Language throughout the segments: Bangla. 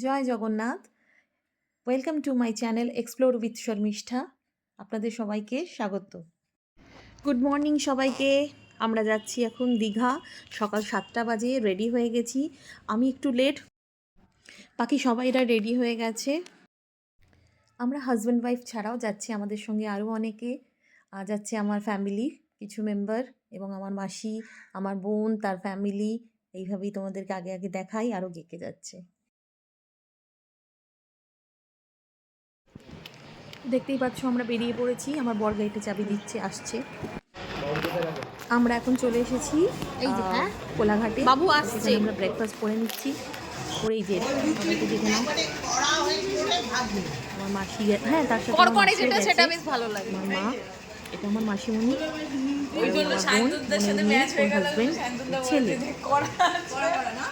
Joy Jagannath. Welcome to my channel explore with Sharmistha. আপনাদের সবাইকে স্বাগত। গুড মর্নিং সবাইকে। আমরা যাচ্ছি এখন দীঘা। সকাল 7টা বাজে, রেডি হয়ে গেছি। আমি একটু লেট, বাকি সবাইরা রেডি হয়ে গেছে। আমরা হাজব্যান্ড ওয়াইফ ছাড়াও যাচ্ছি, আমাদের সঙ্গে আরও অনেকে যাচ্ছে, আমার ফ্যামিলির কিছু মেম্বার এবং আমার মাসি, আমার বোন, তার ফ্যামিলি। এইভাবেই তোমাদেরকে আগে আগে দেখাই, আরও গেকে যাচ্ছে। দেখতেই পাচ্ছ আমরা বেরিয়ে পড়েছি। আমার বর গাড়িতে চাবি দিচ্ছে, আসছে। আমরা এখন চলে এসেছি এই যে হ্যাঁ কোলাঘাটে। বাবু আসছে। আমরা ব্রেকফাস্ট করে নিচ্ছি। করে এই যে সবাইকে দেখে নাও। আমার মাসি, হ্যাঁ তার সাথে আমার করকরে মাসিও যেটা গেছে। সেটা বেশ ভালো লাগে। আমার মা, এটা আমার মাসিমণি, ওই জন্য শান্তদের সাথে ম্যাচ হয়ে গেল। শান্তদা ছেলে, বলছে যে করা না।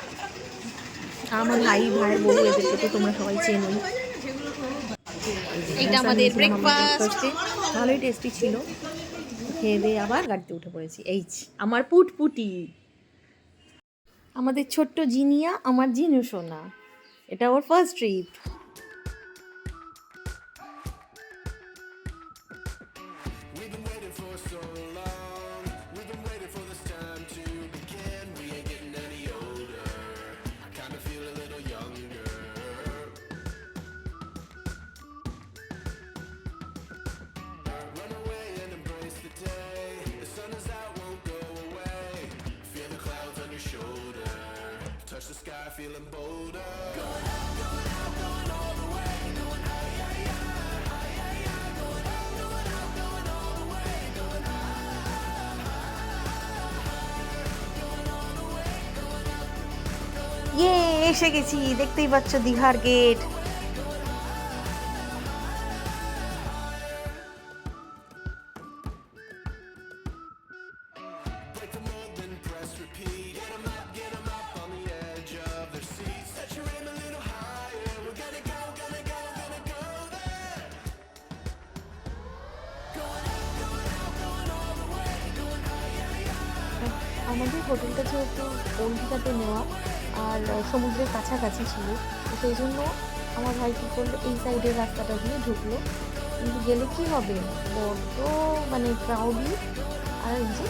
আমার ভাইয়ের বউ, এদেরকে তো তোমরা সবাই চেনোই। এইটা আমাদের ব্রেকফাস্ট। ভালোই টেস্টি ছিল। খেয়ে দিয়ে আবার গাড়িতে উঠে পড়েছি। এই আমার পুটপুটি, আমাদের ছোট্ট জিনিয়া, আমার জিনু সোনা। এটা ওর first trip. Touch the sky, feeling bolder. Going up, going up, going all the way. Going high, high, high, high, high, high. Going up, going up, going all the way. Going high, going all the way. Going up, going up. এসে গেছি, দেখতেই পাচ্ছ দীঘার গেট। আমাদের হোটেলটা যেহেতু ওল্ডিঘাটে নেওয়া আর সমুদ্রের কাছাকাছি ছিল, তো সেই জন্য আমার ভাই কী করলো, এই সাইডের রাস্তাটা দিয়ে ঢুকলো। কিন্তু গেলে কী হবে, বড্ড মানে ক্রাউডি। আর এই যে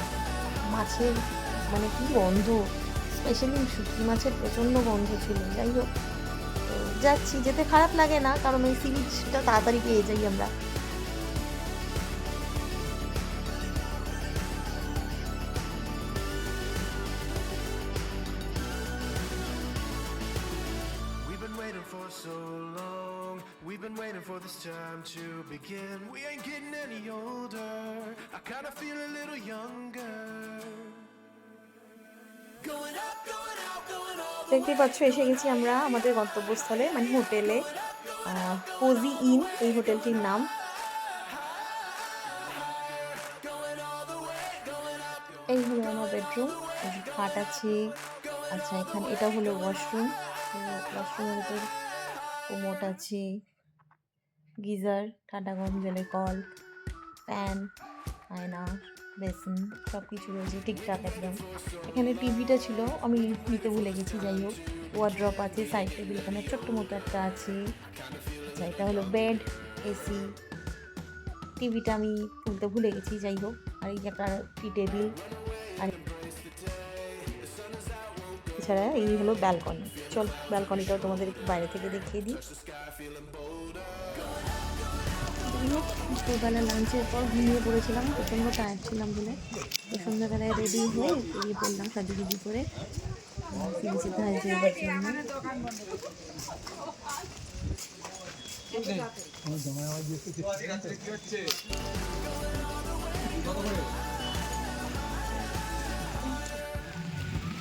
মাছের মানে কী গন্ধ, স্পেশালি শুটকি মাছের প্রচণ্ড গন্ধ ছিল। যাই হোক, তো যাচ্ছি, যেতে খারাপ লাগে না, কারণ ওই সি বিচটা তাড়াতাড়ি পেয়ে যাই আমরা। So long, we've been waiting for this time to begin. We ain't getting any older, I kind of feel a little younger. Going up, going up, going all the way. দেখতে পাচ্ছ এসে গেছি আমরা আমাদের গন্তব্যস্থলে, মানে হোটেলে, কোজি ইন এই হোটেলটির নাম। এই হলো আমার বেডরুম, খাট আছে। আচ্ছা, এখানে এটা হলো ওয়াশরুম। ওয়াশরুমের ভিতর কোমোট আছে, গিজার, ঠান্ডা গরম জলের কল, ফ্যান, আয়না, বেসিন, সব কিছু রয়েছে ঠিকঠাক একদম। এখানে টিভিটা ছিল, আমি নিতে ভুলে গেছি। যাই হোক, ওয়ার্ড্রপ আছে, সাইড টেবিল এখানে ছোট্ট মতো একটা আছে। আচ্ছা, এটা হলো বেড, এসি, টিভিটা আমি তুলতে ভুলে গেছি। যাই হোক, আর এই একটা টি টেবিল, আর এছাড়া এই হলো ব্যালকনি। চল ব্যালকনিটাও তোমাদের একটু বাইরে থেকে দেখিয়ে দিই। দুপুরবেলা লাঞ্চের পর ঘুমিয়ে পড়েছিলাম, প্রচণ্ড টায়ার্ড ছিলাম বলে। তো সন্ধ্যাবেলায় রেডি হয়ে বেরিয়ে পড়লাম সাজুগুজু করে সি বিচের ধারে যাওয়ার জন্য।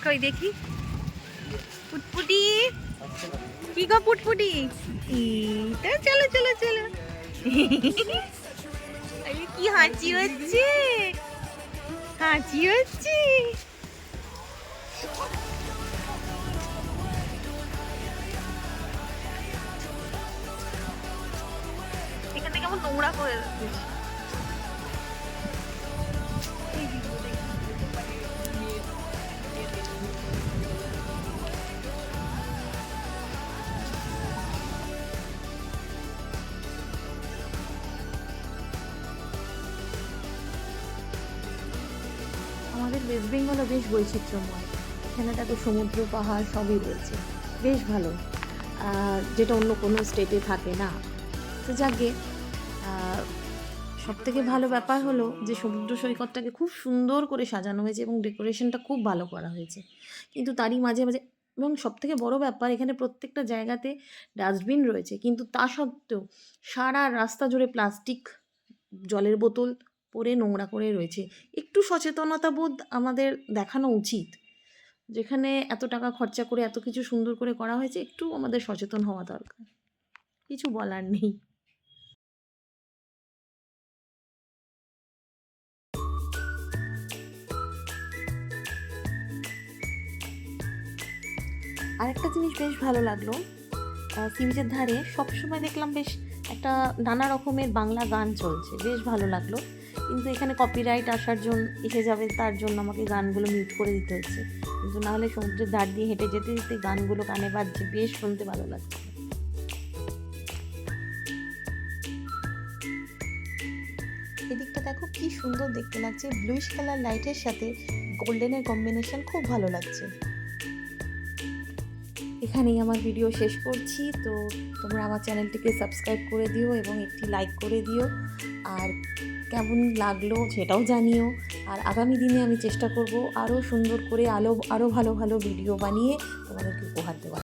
কই দেখি পুটপুটি, কি গো পুটপুটি, চলো চলো চলো। কি হাঁচি হচ্ছে, হাঁচি হচ্ছে। এখানে কেমন নোংরা করে দিচ্ছে। ওয়েস্ট বেঙ্গলও বেশ বৈচিত্র্যময়। এখানে দেখো সমুদ্র পাহাড় সবই রয়েছে, বেশ ভালো, যেটা অন্য কোনো স্টেটে থাকে না। তো যাকে সব থেকে ভালো ব্যাপার হলো যে সমুদ্র সৈকতটাকে খুব সুন্দর করে সাজানো হয়েছে এবং ডেকোরেশনটা খুব ভালো করা হয়েছে, কিন্তু তারই মাঝে মাঝে, এবং সব থেকে বড়ো ব্যাপার এখানে প্রত্যেকটা জায়গাতে ডাস্টবিন রয়েছে, কিন্তু তা সত্ত্বেও সারা রাস্তা জুড়ে প্লাস্টিক, জলের বোতল পরে নোংরা করে রয়েছে। একটু সচেতনতা বোধ আমাদের দেখানো উচিত। যেখানে এত টাকা খরচা করে এত কিছু সুন্দর করে করা হয়েছে, একটু আমাদের সচেতন হওয়া দরকার। কিছু বলার নেই। আরেকটা জিনিস বেশ ভালো লাগলো, সি বিচের ধারে সবসময় দেখলাম বেশ একটা নানা রকমের বাংলা গান চলছে, বেশ ভালো লাগলো। কিন্তু এখানে কপিরাইট আসার জন্য এসে যাবে, তার জন্য আমাকে গানগুলো মিউট করে দিতে হচ্ছে, কিন্তু নাহলে সমুদ্রের ধার দিয়ে হেঁটে যেতে যেতে গানগুলো কানে বাজছে, বেশ শুনতে ভালো লাগছে। এদিকটা দেখো কি সুন্দর দেখতে লাগছে, ব্লুইশ কালার লাইটের সাথে গোল্ডেনের কম্বিনেশন খুব ভালো লাগছে। এখানেই আমার ভিডিও শেষ করছি। তো তোমরা আমার চ্যানেলটিকে সাবস্ক্রাইব করে দিও এবং একটি লাইক করে দিও, আর কেমন লাগলো সেটাও জানিও। আর আগামী দিনে আমি চেষ্টা করব আরও সুন্দর করে আরও ভালো ভালো ভিডিও বানিয়ে তোমাদেরকে উপহার দেওয়ার।